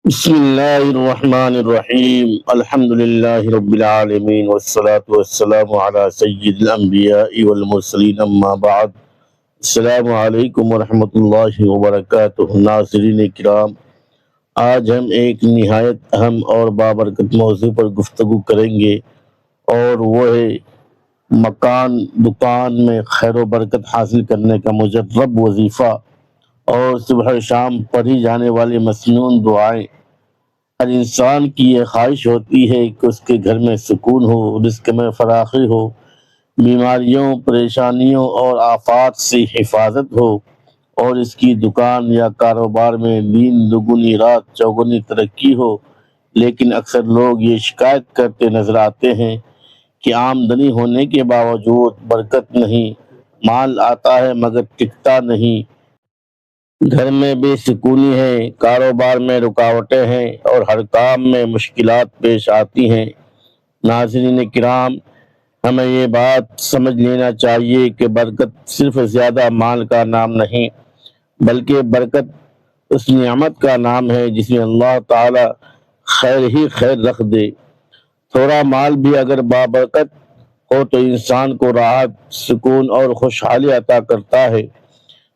بسم اللہ الرحمن الرحیم الحمد للہ رب العالمین والصلاة والسلام علی سید الانبیاء والمرسلین اما بعد السلام علیکم ورحمۃ اللہ وبرکاتہ۔ ناظرین کرام، آج ہم ایک نہایت اہم اور بابرکت موضوع پر گفتگو کریں گے، اور وہ ہے مکان دکان میں خیر و برکت حاصل کرنے کا مجرب وظیفہ اور صبح و شام پڑھی جانے والی مسنون دعائیں۔ ہر انسان کی یہ خواہش ہوتی ہے کہ اس کے گھر میں سکون ہو، رزق میں فراخی ہو، بیماریوں، پریشانیوں اور آفات سے حفاظت ہو، اور اس کی دکان یا کاروبار میں دن دگنی رات چوگنی ترقی ہو۔ لیکن اکثر لوگ یہ شکایت کرتے نظر آتے ہیں کہ آمدنی ہونے کے باوجود برکت نہیں، مال آتا ہے مگر ٹکتا نہیں، گھر میں بے سکونی ہے، کاروبار میں رکاوٹیں ہیں اور ہر کام میں مشکلات پیش آتی ہیں۔ ناظرین کرام، ہمیں یہ بات سمجھ لینا چاہیے کہ برکت صرف زیادہ مال کا نام نہیں، بلکہ برکت اس نعمت کا نام ہے جس میں اللہ تعالی خیر ہی خیر رکھ دے۔ تھوڑا مال بھی اگر بابرکت ہو تو انسان کو راحت، سکون اور خوشحالی عطا کرتا ہے،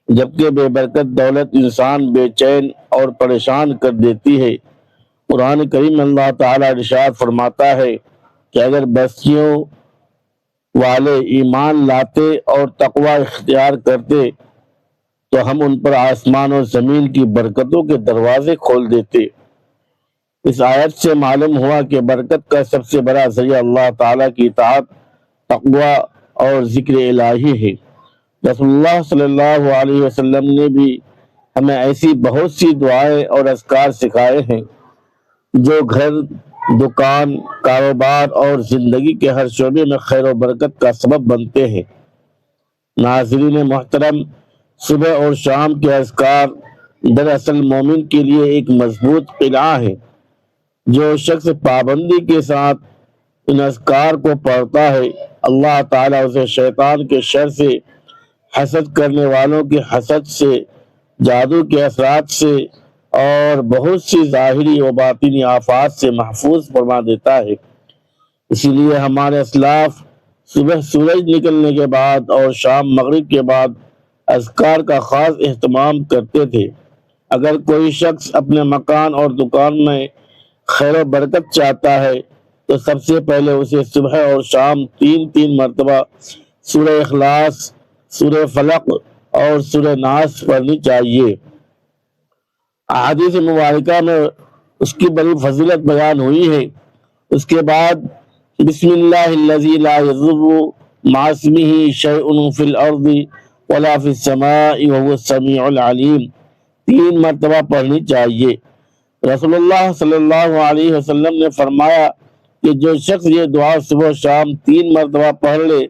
جبکہ بے برکت دولت انسان بے چین اور پریشان کر دیتی ہے۔ قرآن کریم میں اللہ تعالیٰ ارشاد فرماتا ہے کہ اگر بستیوں والے ایمان لاتے اور تقوی اختیار کرتے تو ہم ان پر آسمان اور زمین کی برکتوں کے دروازے کھول دیتے۔ اس آیت سے معلوم ہوا کہ برکت کا سب سے بڑا ذریعہ اللہ تعالیٰ کی اطاعت، تقوی اور ذکر الہی ہے۔ رسول اللہ صلی اللہ علیہ وسلم نے بھی ہمیں ایسی بہت سی دعائیں اور اذکار سکھائے ہیں جو گھر، دکان، کاروبار اور زندگی کے ہر شعبے میں خیر و برکت کا سبب بنتے ہیں۔ ناظرین محترم، صبح اور شام کے اذکار دراصل مومن کے لیے ایک مضبوط قلعہ ہے۔ جو شخص پابندی کے ساتھ ان اذکار کو پڑھتا ہے، اللہ تعالیٰ اسے شیطان کے شر سے، حسد کرنے والوں کے حسد سے، جادو کے اثرات سے اور بہت سی ظاہری و باطنی آفات سے محفوظ فرما دیتا ہے۔ اسی لیے ہمارے اسلاف صبح سورج نکلنے کے بعد اور شام مغرب کے بعد اذکار کا خاص اہتمام کرتے تھے۔ اگر کوئی شخص اپنے مکان اور دکان میں خیر و برکت چاہتا ہے تو سب سے پہلے اسے صبح اور شام تین مرتبہ سورہ اخلاص، سورہ فلق اور سورہ ناس پڑھنی چاہیے۔ احادیث مبارکہ میں اس کی بڑی فضیلت بیان ہوئی ہے۔ اس کے بعد بسم اللہ الذی لا یضر مع اسمہ شیء فی الارض ولا فی السماء وهو السمیع العلیم 3 مرتبہ پڑھنی چاہیے۔ رسول اللہ صلی اللہ علیہ وسلم نے فرمایا کہ جو شخص یہ دعا صبح و شام 3 مرتبہ پڑھ لے،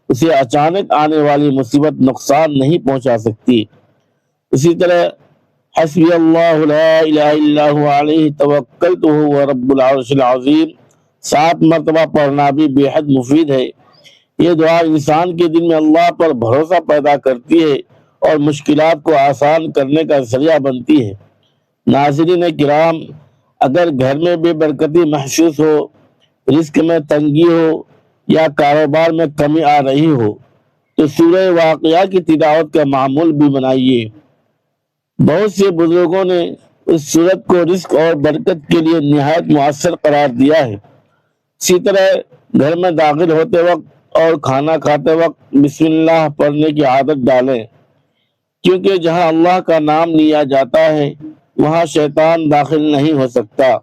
اسے اچانک آنے والی مصیبت نقصان نہیں پہنچا سکتی۔ اسی طرح حسبی اللہ لا الہ الا هو علیہ توکلت وهو رب العرش العظیم 7 مرتبہ پڑھنا بھی بے حد مفید ہے۔ یہ دعا انسان کے دل میں اللہ پر بھروسہ پیدا کرتی ہے اور مشکلات کو آسان کرنے کا ذریعہ بنتی ہے۔ ناظرین کرام، اگر گھر میں بے برکتی محسوس ہو، رزق میں تنگی ہو یا کاروبار میں کمی آ رہی ہو تو سورہ واقعہ کی تلاوت کا معمول بھی بنائیے۔ بہت سے بزرگوں نے اس سورت کو رزق اور برکت کے لیے نہایت مؤثر قرار دیا ہے۔ اسی طرح گھر میں داخل ہوتے وقت اور کھانا کھاتے وقت بسم اللہ پڑھنے کی عادت ڈالیں، کیونکہ جہاں اللہ کا نام لیا جاتا ہے وہاں شیطان داخل نہیں ہو سکتا۔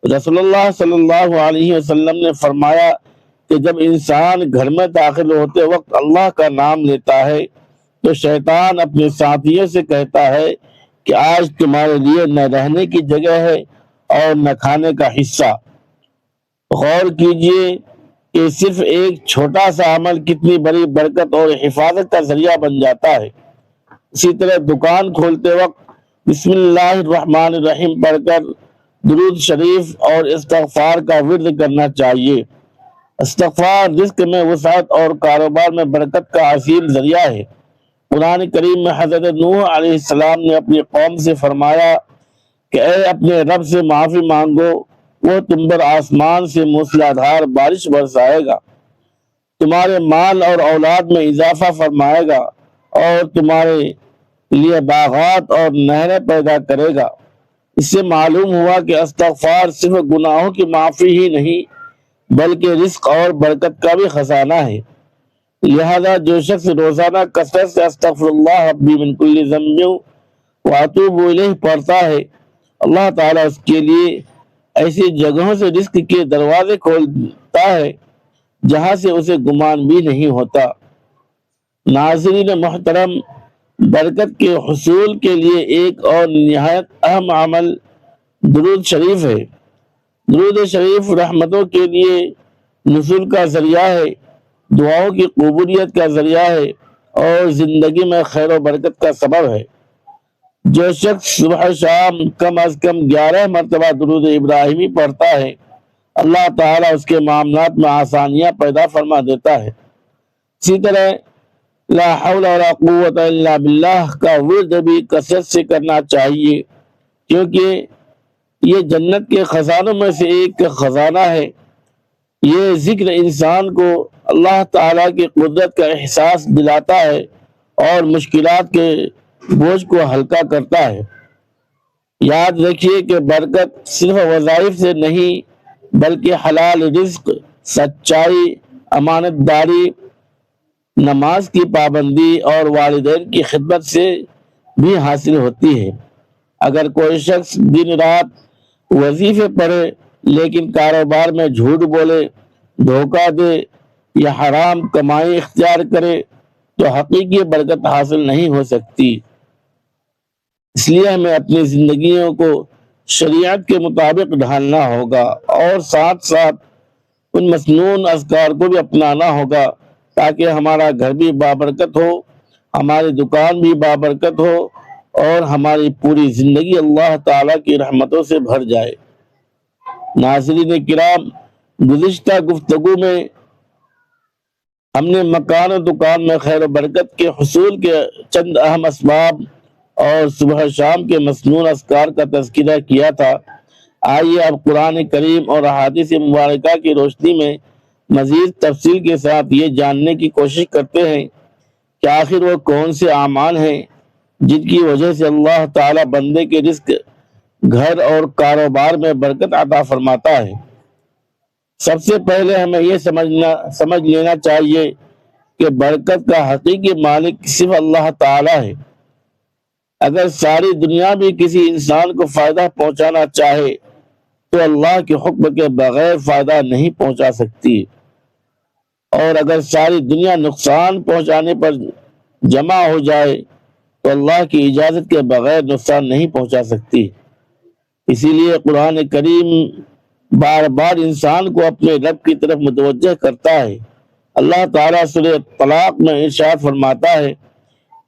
رسول اللہ صلی اللہ علیہ وسلم نے فرمایا کہ جب انسان گھر میں داخل ہوتے وقت اللہ کا نام لیتا ہے تو شیطان اپنے ساتھیوں سے کہتا ہے کہ آج تمہارے لیے نہ رہنے کی جگہ ہے اور نہ کھانے کا حصہ۔ غور کیجئے کہ صرف ایک چھوٹا سا عمل کتنی بڑی برکت اور حفاظت کا ذریعہ بن جاتا ہے۔ اسی طرح دکان کھولتے وقت بسم اللہ الرحمن الرحیم پڑھ کر درود شریف اور استغفار کا ورد کرنا چاہیے۔ استغفار رزق میں وسعت اور کاروبار میں برکت کا عظیم ذریعہ ہے۔ قرآن کریم میں حضرت نوح علیہ السلام نے اپنی قوم سے فرمایا کہ اے اپنے رب سے معافی مانگو، وہ تم پر آسمان سے موسلادھار بارش برسائے گا، تمہارے مال اور اولاد میں اضافہ فرمائے گا، اور تمہارے لیے باغات اور نہریں پیدا کرے گا۔ اس سے معلوم ہوا کہ استغفار صرف گناہوں کی معافی ہی نہیں بلکہ رزق اور برکت کا بھی خزانہ ہے۔ لہذا جو شخص روزانہ کثرت سے استغفر اللہ ربی من کل ذنب واتوب الیہ پڑھتا ہے، اللہ تعالیٰ اس کے لیے ایسی جگہوں سے رزق کے دروازے کھولتا ہے جہاں سے اسے گمان بھی نہیں ہوتا۔ ناظرین محترم، برکت کے حصول کے لیے ایک اور نہایت اہم عمل درود شریف ہے۔ درود شریف رحمتوں کے لیے نزول کا ذریعہ ہے، دعاؤں کی قبولیت کا ذریعہ ہے، اور زندگی میں خیر و برکت کا سبب ہے۔ جو شخص صبح شام کم از کم 11 مرتبہ درود ابراہیمی پڑھتا ہے، اللہ تعالیٰ اس کے معاملات میں آسانیاں پیدا فرما دیتا ہے۔ اسی طرح لا حول ولا قوت الا باللہ کا ورد بھی کثرت سے کرنا چاہیے، کیونکہ یہ جنت کے خزانوں میں سے ایک خزانہ ہے۔ یہ ذکر انسان کو اللہ تعالیٰ کی قدرت کا احساس دلاتا ہے اور مشکلات کے بوجھ کو ہلکا کرتا ہے۔ یاد رکھیے کہ برکت صرف وظائف سے نہیں بلکہ حلال رزق، سچائی، امانت داری، نماز کی پابندی اور والدین کی خدمت سے بھی حاصل ہوتی ہے۔ اگر کوئی شخص دن رات وظیفے پڑھے لیکن کاروبار میں جھوٹ بولے، دھوکہ دے یا حرام کمائی اختیار کرے تو حقیقی برکت حاصل نہیں ہو سکتی۔ اس لیے ہمیں اپنی زندگیوں کو شریعت کے مطابق ڈھالنا ہوگا اور ساتھ ساتھ ان مسنون اذکار کو بھی اپنانا ہوگا تاکہ ہمارا گھر بھی بابرکت ہو، ہماری دکان بھی بابرکت ہو اور ہماری پوری زندگی اللہ تعالیٰ کی رحمتوں سے بھر جائے۔ ناظرین کرام، گزشتہ گفتگو میں ہم نے مکان و دکان میں خیر و برکت کے حصول کے چند اہم اسباب اور صبح شام کے مسنون اذکار کا تذکرہ کیا تھا۔ آئیے اب قرآن کریم اور احادیث مبارکہ کی روشنی میں مزید تفصیل کے ساتھ یہ جاننے کی کوشش کرتے ہیں کہ آخر وہ کون سے اعمال ہیں جن کی وجہ سے اللہ تعالیٰ بندے کے رزق، گھر اور کاروبار میں برکت عطا فرماتا ہے۔ سب سے پہلے ہمیں یہ سمجھ لینا چاہیے کہ برکت کا حقیقی مالک صرف اللہ تعالیٰ ہے۔ اگر ساری دنیا بھی کسی انسان کو فائدہ پہنچانا چاہے تو اللہ کے حکم کے بغیر فائدہ نہیں پہنچا سکتی، اور اگر ساری دنیا نقصان پہنچانے پر جمع ہو جائے تو اللہ کی اجازت کے بغیر نقصان نہیں پہنچا سکتی۔ اسی لیے قرآن کریم بار بار انسان کو اپنے رب کی طرف متوجہ کرتا ہے۔ اللہ تعالیٰ سورہ طلاق میں ارشاد فرماتا ہے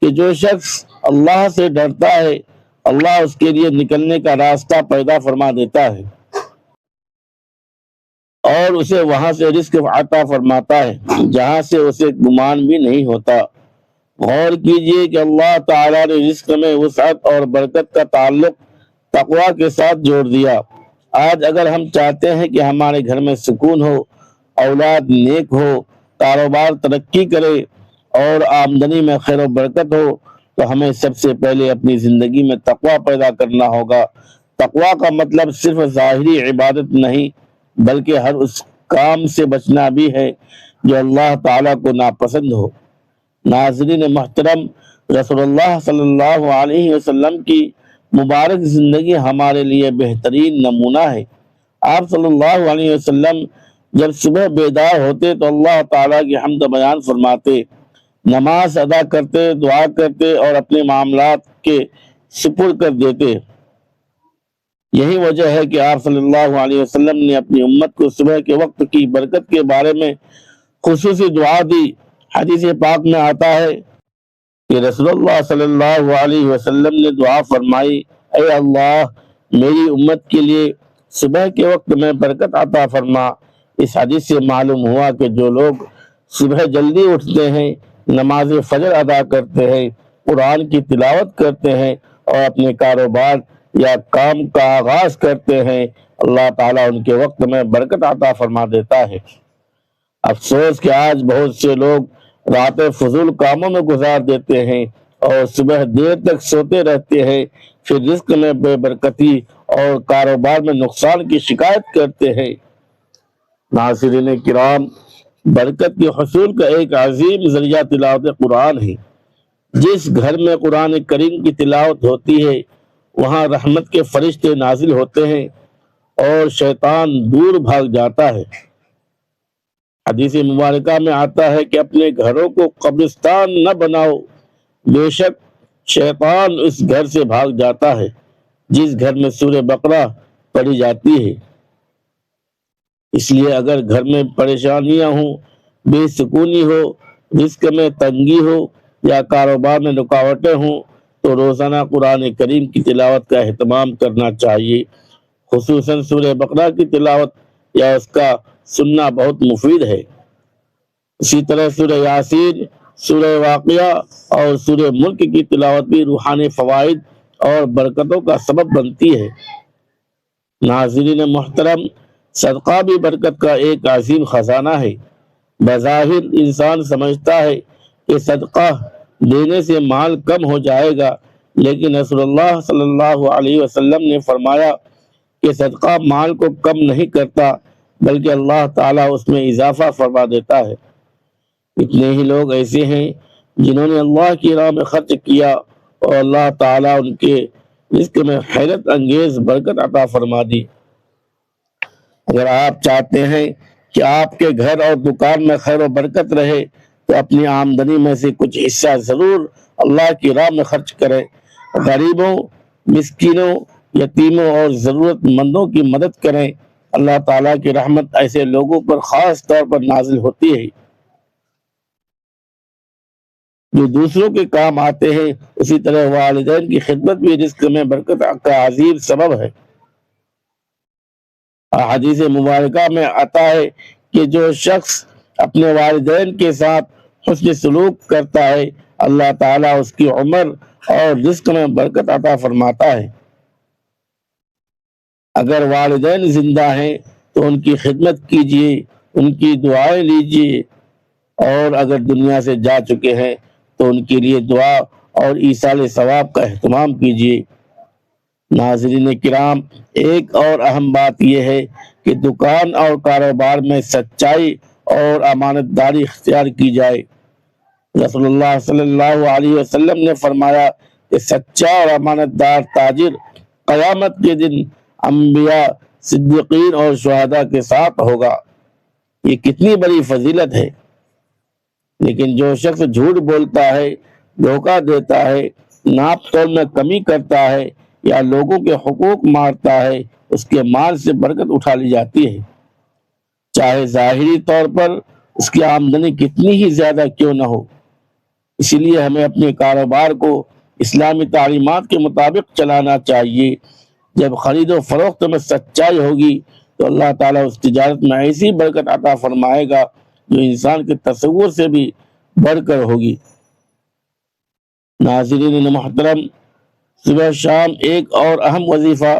کہ جو شخص اللہ سے ڈرتا ہے اللہ اس کے لیے نکلنے کا راستہ پیدا فرما دیتا ہے اور اسے وہاں سے رزق عطا فرماتا ہے جہاں سے اسے گمان بھی نہیں ہوتا۔ غور کیجئے کہ اللہ تعالیٰ نے رزق میں وسعت اور برکت کا تعلق تقویٰ کے ساتھ جوڑ دیا۔ آج اگر ہم چاہتے ہیں کہ ہمارے گھر میں سکون ہو، اولاد نیک ہو، کاروبار ترقی کرے اور آمدنی میں خیر و برکت ہو تو ہمیں سب سے پہلے اپنی زندگی میں تقویٰ پیدا کرنا ہوگا۔ تقویٰ کا مطلب صرف ظاہری عبادت نہیں بلکہ ہر اس کام سے بچنا بھی ہے جو اللہ تعالیٰ کو ناپسند ہو۔ ناظرین محترم، رسول اللہ صلی اللہ علیہ وسلم کی مبارک زندگی ہمارے لیے بہترین نمونہ ہے۔ آپ صلی اللہ علیہ وسلم جب صبح بیدار ہوتے تو اللہ تعالیٰ کی حمد بیان فرماتے، نماز ادا کرتے، دعا کرتے اور اپنے معاملات کے سپرد کر دیتے۔ یہی وجہ ہے کہ آپ صلی اللہ علیہ وسلم نے اپنی امت کو صبح کے وقت کی برکت کے بارے میں خصوصی دعا دی۔ حدیث پاک میں آتا ہے کہ رسول اللہ صلی اللہ علیہ وسلم نے دعا فرمائی، اے اللہ میری امت کے لیے صبح کے وقت میں برکت عطا فرما۔ اس حدیث سے معلوم ہوا کہ جو لوگ صبح جلدی اٹھتے ہیں، نماز فجر ادا کرتے ہیں، قرآن کی تلاوت کرتے ہیں اور اپنے کاروبار یا کام کا آغاز کرتے ہیں اللہ تعالیٰ ان کے وقت میں برکت عطا فرما دیتا ہے۔ افسوس کہ آج بہت سے لوگ راتیں فضول کاموں میں گزار دیتے ہیں اور صبح دیر تک سوتے رہتے ہیں، پھر رزق میں بے برکتی اور کاروبار میں نقصان کی شکایت کرتے ہیں۔ ناظرین کرام، برکت کے حصول کا ایک عظیم ذریعہ تلاوت قرآن ہے۔ جس گھر میں قرآن کریم کی تلاوت ہوتی ہے وہاں رحمت کے فرشتے نازل ہوتے ہیں اور شیطان دور بھاگ جاتا ہے۔ حدیث مبارکہ میں آتا ہے کہ اپنے گھروں کو قبرستان نہ بناؤ، بے شک شیطان اس گھر سے بھاگ جاتا ہے جس گھر میں سورہ بقرہ پڑھی جاتی ہے۔ اس لیے اگر گھر میں پریشانیاں ہوں، بے سکونی ہو، رزق میں تنگی ہو یا کاروبار میں رکاوٹیں ہوں تو روزانہ قرآن کریم کی تلاوت کا اہتمام کرنا چاہیے۔ خصوصاً سورہ بقرہ کی تلاوت یا اس کا سننا بہت مفید ہے۔ اسی طرح سورہ یاسین، سورہ واقعہ اور سورہ ملک کی تلاوت بھی روحانی فوائد اور برکتوں کا سبب بنتی ہے۔ ناظرین محترم، صدقہ بھی برکت کا ایک عظیم خزانہ ہے۔ بظاہر انسان سمجھتا ہے کہ صدقہ دینے سے مال کم ہو جائے گا، لیکن رسول اللہ صلی اللہ علیہ وسلم نے فرمایا کہ صدقہ مال کو کم نہیں کرتا بلکہ اللہ تعالیٰ اس میں اضافہ فرما دیتا ہے۔ اتنے ہی لوگ ایسے ہیں جنہوں نے اللہ کی راہ میں خرچ کیا اور اللہ تعالیٰ ان کے رزق میں حیرت انگیز برکت عطا فرما دی۔ اگر آپ چاہتے ہیں کہ آپ کے گھر اور دکان میں خیر و برکت رہے تو اپنی آمدنی میں سے کچھ حصہ ضرور اللہ کی راہ میں خرچ کریں۔ غریبوں، مسکینوں، یتیموں اور ضرورت مندوں کی مدد کریں۔ اللہ تعالیٰ کی رحمت ایسے لوگوں پر خاص طور پر نازل ہوتی ہے جو دوسروں کے کام آتے ہیں۔ اسی طرح والدین کی خدمت بھی رزق میں برکت کا عظیم سبب ہے۔ حدیث مبارکہ میں آتا ہے کہ جو شخص اپنے والدین کے ساتھ حسن سلوک کرتا ہے اللہ تعالیٰ اس کی عمر اور رزق میں برکت عطا فرماتا ہے۔ اگر والدین زندہ ہیں تو ان کی خدمت کیجیے، ان کی دعائیں لیجیے، اور اگر دنیا سے جا چکے ہیں تو ان کے لیے دعا اور ایصال ثواب کا اہتمام کیجیے۔ ناظرین کرام، ایک اور اہم بات یہ ہے کہ دکان اور کاروبار میں سچائی اور امانت داری اختیار کی جائے۔ رسول اللہ صلی اللہ علیہ وسلم نے فرمایا کہ سچا اور امانت دار تاجر قیامت کے دن انبیاء، صدیقین اور شہداء کے ساتھ ہوگا۔ یہ کتنی بڑی فضیلت ہے۔ لیکن جو شخص جھوٹ بولتا ہے، دھوکہ دیتا ہے، ناپ تول میں کمی کرتا ہے یا لوگوں کے حقوق مارتا ہے، اس کے مال سے برکت اٹھا لی جاتی ہے، چاہے ظاہری طور پر اس کی آمدنی کتنی ہی زیادہ کیوں نہ ہو۔ اسی لیے ہمیں اپنے کاروبار کو اسلامی تعلیمات کے مطابق چلانا چاہیے۔ جب خرید و فروخت میں سچائی ہوگی تو اللہ تعالیٰ اس تجارت میں ایسی برکت عطا فرمائے گا جو انسان کے تصور سے بھی بڑھ کر ہوگی۔ ناظرین محترم، صبح شام ایک اور اہم وظیفہ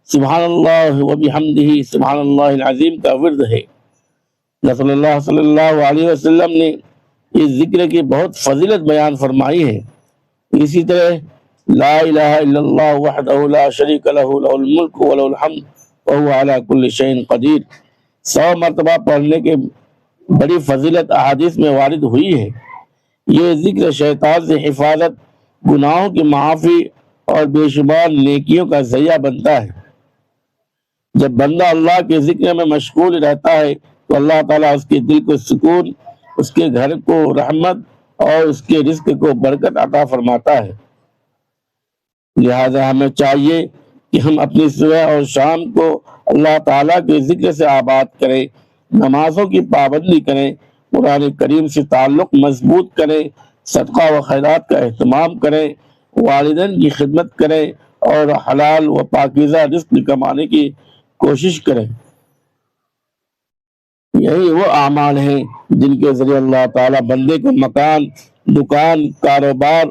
سبحان اللہ و بحمدہ سبحان اللہ العظیم کا ورد ہے۔ رسول اللہ صلی اللہ علیہ وسلم نے اس ذکر کی بہت فضیلت بیان فرمائی ہے۔ اسی طرح لا الہ الا اللہ وحدہ لا شریک لہ لہ الملک و لہ الحمد وہو علی کل شیء قدیر 100 مرتبہ پڑھنے کے بڑی فضیلت احادیث میں وارد ہوئی ہے۔ یہ ذکر شیطان سے حفاظت، گناہوں کی معافی اور بے شمار نیکیوں کا ذریعہ بنتا ہے۔ جب بندہ اللہ کے ذکر میں مشغول رہتا ہے تو اللہ تعالیٰ اس کے دل کو سکون، اس کے گھر کو رحمت اور اس کے رزق کو برکت عطا فرماتا ہے۔ لہذا ہمیں چاہیے کہ ہم اپنی صبح اور شام کو اللہ تعالیٰ کے ذکر سے آباد کریں، نمازوں کی پابندی کریں، قرآن کریم سے تعلق مضبوط کریں، صدقہ و خیرات کا اہتمام کریں، والدین کی خدمت کریں اور حلال و پاکیزہ رزق کمانے کی کوشش کریں۔ یہی وہ اعمال ہیں جن کے ذریعے اللہ تعالیٰ بندے کو مکان، دکان، کاروبار،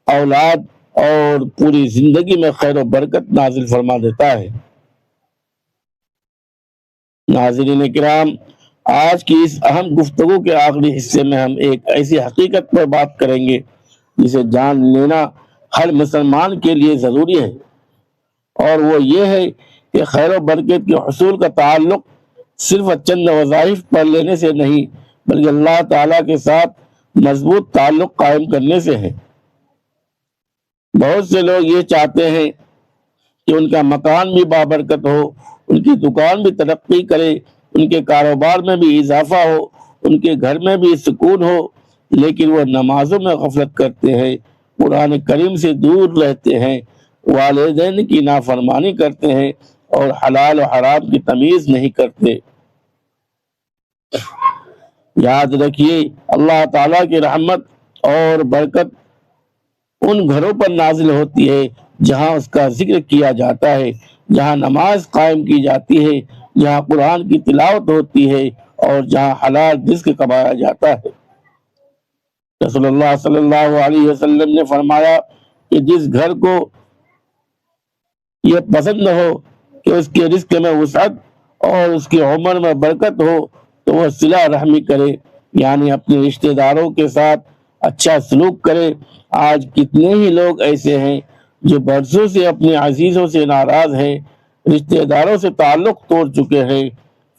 اولاد اور پوری زندگی میں خیر و برکت نازل فرما دیتا ہے۔ ناظرین کرام، آج کی اس اہم گفتگو کے آخری حصے میں ہم ایک ایسی حقیقت پر بات کریں گے جسے جان لینا ہر مسلمان کے لیے ضروری ہے، اور وہ یہ ہے کہ خیر و برکت کے حصول کا تعلق صرف چند وظائف پڑھ لینے سے نہیں بلکہ اللہ تعالیٰ کے ساتھ مضبوط تعلق قائم کرنے سے ہے۔ بہت سے لوگ یہ چاہتے ہیں کہ ان کا مکان بھی بابرکت ہو، ان کی دکان بھی ترقی کرے، ان کے کاروبار میں بھی اضافہ ہو، ان کے گھر میں بھی سکون ہو، لیکن وہ نمازوں میں غفلت کرتے ہیں، قرآن کریم سے دور رہتے ہیں، والدین کی نافرمانی کرتے ہیں اور حلال و حرام کی تمیز نہیں کرتے۔ یاد رکھیے، اللہ تعالیٰ کی رحمت اور برکت ان گھروں پر نازل ہوتی ہے جہاں اس کا ذکر کیا جاتا ہے، جہاں نماز قائم کی جاتی ہے، جہاں قرآن کی تلاوت ہوتی ہے اور جہاں حلال رزق کمایا جاتا ہے۔ رسول اللہ صلی اللہ علیہ وسلم نے فرمایا کہ جس گھر کو یہ پسند ہو کہ اس کے رزق میں وسعت اور اس کی عمر میں برکت ہو تو وہ صلہ رحمی کرے، یعنی اپنے رشتہ داروں کے ساتھ اچھا سلوک کرے۔ آج کتنے ہی لوگ ایسے ہیں جو برسوں سے اپنے عزیزوں سے ناراض ہیں، رشتہ داروں سے تعلق توڑ چکے ہیں،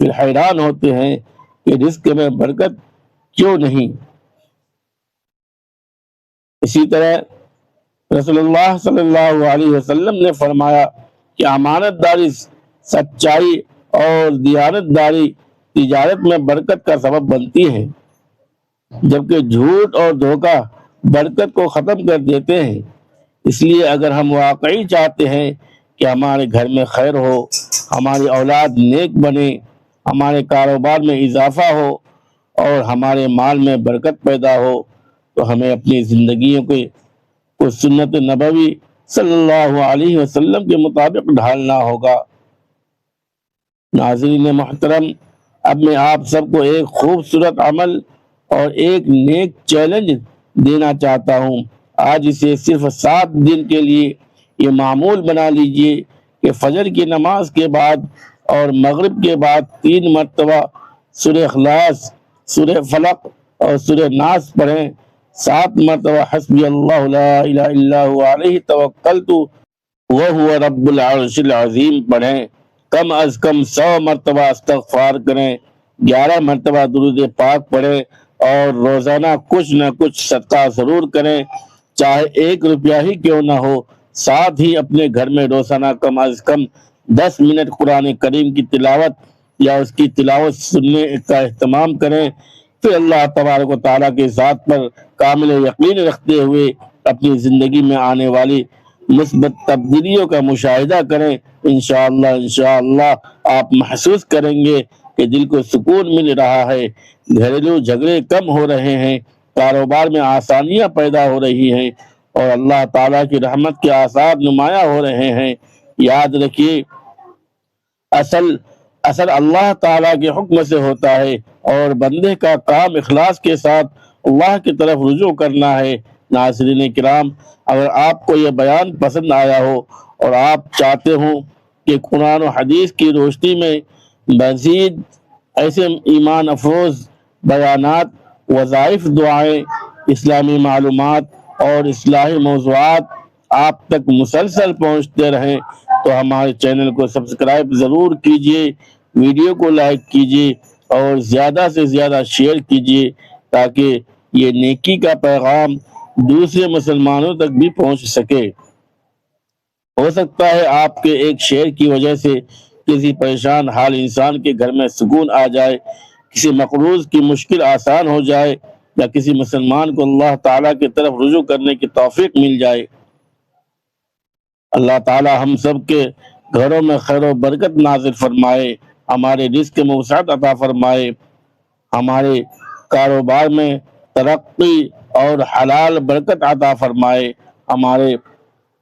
پھر حیران ہوتے ہیں کہ رزق میں برکت کیوں نہیں۔ اسی طرح رسول اللہ صلی اللہ علیہ وسلم نے فرمایا کہ امانت داری، سچائی اور دیانت داری تجارت میں برکت کا سبب بنتی ہے، جبکہ جھوٹ اور دھوکہ برکت کو ختم کر دیتے ہیں۔ اس لیے اگر ہم واقعی چاہتے ہیں کہ ہمارے گھر میں خیر ہو، ہماری اولاد نیک بنے، ہمارے کاروبار میں اضافہ ہو اور ہمارے مال میں برکت پیدا ہو، تو ہمیں اپنی زندگیوں کو سنت نبوی صلی اللہ علیہ وسلم کے مطابق ڈھالنا ہوگا۔ ناظرین محترم، اب میں آپ سب کو ایک خوبصورت عمل اور ایک نیک چیلنج دینا چاہتا ہوں۔ آج اسے صرف 7 دن کے لیے یہ معمول بنا لیجئے کہ فجر کی نماز کے بعد اور مغرب کے بعد 3 مرتبہ سورہ اخلاص، سورہ فلق اور سورہ ناس پڑھیں، 7 مرتبہ حسبی اللہ لا الہ الا هو علیہ توکلت وہو رب العرش العظیم پڑھیں، کم از کم 100 مرتبہ استغفار کریں، 11 مرتبہ درود پاک پڑھیں اور روزانہ کچھ نہ کچھ صدقہ ضرور کریں، چاہے 1 روپیہ ہی کیوں نہ ہو۔ ساتھ ہی اپنے گھر میں روزانہ کم از کم 10 منٹ قرآن کریم کی تلاوت یا اس کی تلاوت سننے کا اہتمام کریں۔ پھر اللہ تبارک و تعالیٰ کے ذات پر کامل یقین رکھتے ہوئے اپنی زندگی میں آنے والی مثبت تبدیلیوں کا مشاہدہ کریں۔ انشاءاللہ آپ محسوس کریں گے کہ دل کو سکون مل رہا ہے، گھریلو جھگڑے کم ہو رہے ہیں، کاروبار میں آسانیاں پیدا ہو رہی ہیں اور اللہ تعالیٰ کی رحمت کے آثار نمایاں ہو رہے ہیں۔ یاد رکھیے، اصل اللہ تعالیٰ کے حکم سے ہوتا ہے اور بندے کا کام اخلاص کے ساتھ اللہ کی طرف رجوع کرنا ہے۔ ناظرین کرام، اگر آپ کو یہ بیان پسند آیا ہو اور آپ چاہتے ہوں کہ قرآن و حدیث کی روشنی میں مزید ایسے ایمان افروز بیانات، وظائف، دعائیں، اسلامی معلومات اور اصلاحی موضوعات آپ تک مسلسل پہنچتے رہیں تو ہمارے چینل کو سبسکرائب ضرور کیجیے، ویڈیو کو لائک کیجیے اور زیادہ سے زیادہ شیئر کیجیے تاکہ یہ نیکی کا پیغام دوسرے مسلمانوں تک بھی پہنچ سکے۔ ہو سکتا ہے آپ کے ایک شیئر کی وجہ سے کسی پریشان حال انسان کے گھر میں سکون آ جائے، کسی مقروض کی مشکل آسان ہو جائے یا کسی مسلمان کو اللہ تعالیٰ کی طرف رجوع کرنے کی توفیق مل جائے۔ اللہ تعالیٰ ہم سب کے گھروں میں خیر و برکت نازل فرمائے، ہمارے رزق میں وسعت عطا فرمائے، ہمارے کاروبار میں ترقی اور حلال برکت عطا فرمائے، ہمارے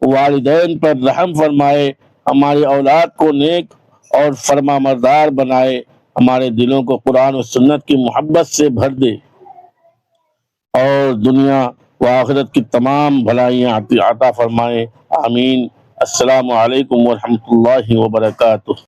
والدین پر رحم فرمائے، ہماری اولاد کو نیک اور فرما بردار بنائے، ہمارے دلوں کو قرآن و سنت کی محبت سے بھر دے اور دنیا و آخرت کی تمام بھلائیاں عطا فرمائے، آمین۔ السلام علیکم ورحمۃ اللہ وبرکاتہ۔